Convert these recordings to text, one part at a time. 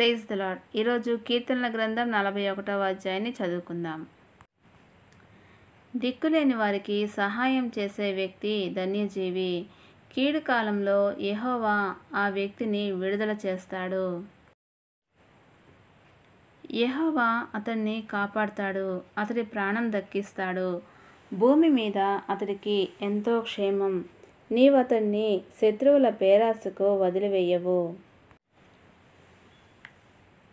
Praise the lord. ఈరోజు కీర్తనల గ్రంథం 41వ అధ్యాయాన్ని చదువుకుందాం. దిక్కులేని వారికి సహాయం చేసే వ్యక్తి ధన్యజీవి. కీడు కాలంలో యెహోవా ఆ వ్యక్తిని విడుదల చేస్తాడు. యెహోవా అతన్ని కాపాడుతాడు, అతడి ప్రాణం దక్కిస్తాడు. భూమి మీద అతడికి ఎంతో క్షేమం. నీవతన్ని శత్రువుల పేరాసకు వదిలివేయవు.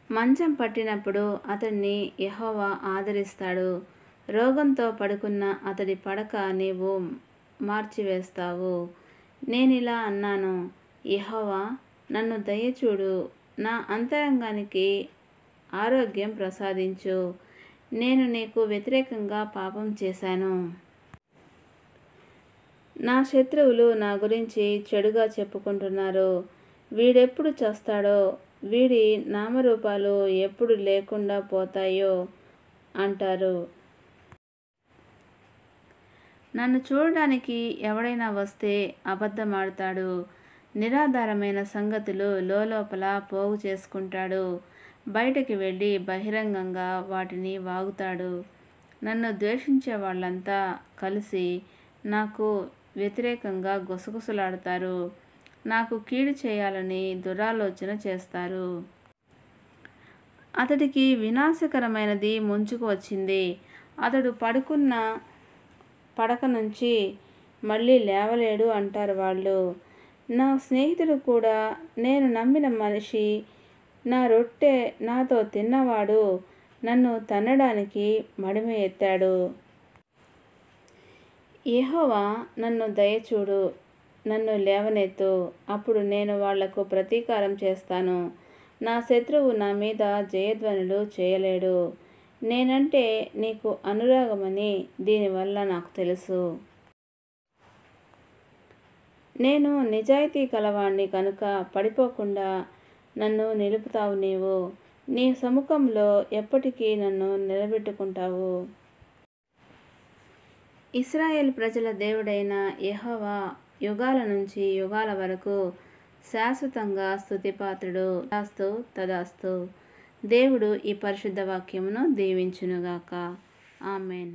మంచం పట్టినప్పుడు అతన్ని యెహోవా ఆదరిస్తాడు. రోగంతో పడుకున్న అతడి పడక నీవు మార్చివేస్తావు. నేనిలా అన్నాను, యెహోవా నన్ను దయచూడు, నా అంతరంగానికి ఆరోగ్యం ప్రసాదించు. నేను నీకు వ్యతిరేకంగా పాపం చేశాను. నా శత్రువులు నా గురించి చెడుగా చెప్పుకుంటున్నారు. వీడెప్పుడు చస్తాడో, వీడి నామరూపాలు ఎప్పుడు లేకుండా పోతాయో అంటారు. నన్ను చూడడానికి ఎవడైనా వస్తే అబద్ధమాడతాడు. నిరాధారమైన సంగతులు లోపల పోగు చేసుకుంటాడు. బయటికి వెళ్ళి బహిరంగంగా వాటిని వాగుతాడు. నన్ను ద్వేషించే వాళ్ళంతా కలిసి నాకు వ్యతిరేకంగా గుసగుసలాడతారు. నాకు కీడు చేయాలని దురాలోచన చేస్తారు. అతడికి వినాశకరమైనది ముంచుకు వచ్చింది. అతడు పడుకున్న పడక నుంచి మళ్ళీ లేవలేడు అంటారు వాళ్ళు. నా స్నేహితుడు కూడా, నేను నమ్మిన మనిషి, నా రొట్టె నాతో తిన్నవాడు నన్ను తన్నడానికి మడిమ ఎత్తాడు. యెహోవా నన్ను దయచూడు, నన్ను లేవనెత్తు, అప్పుడు నేను వాళ్లకు ప్రతీకారం చేస్తాను. నా శత్రువు నా మీద జయధ్వనులు చేయలేడు. నేనంటే నీకు అనురాగమని దీనివల్ల నాకు తెలుసు. నేను నిజాయితీ కలవాణ్ణి కనుక పడిపోకుండా నన్ను నిలుపుతావు నీవు. నీ సముఖంలో ఎప్పటికీ నన్ను నిలబెట్టుకుంటావు. ఇశ్రాయేలు ప్రజల దేవుడైన యెహోవా యుగాల నుంచి యుగాల వరకు శాశ్వతంగా స్తుతిపాత్రుడు. తదాస్తు తదాస్తు. దేవుడు ఈ పరిశుద్ధ వాక్యమును దీవించునుగాక. ఆమెన్.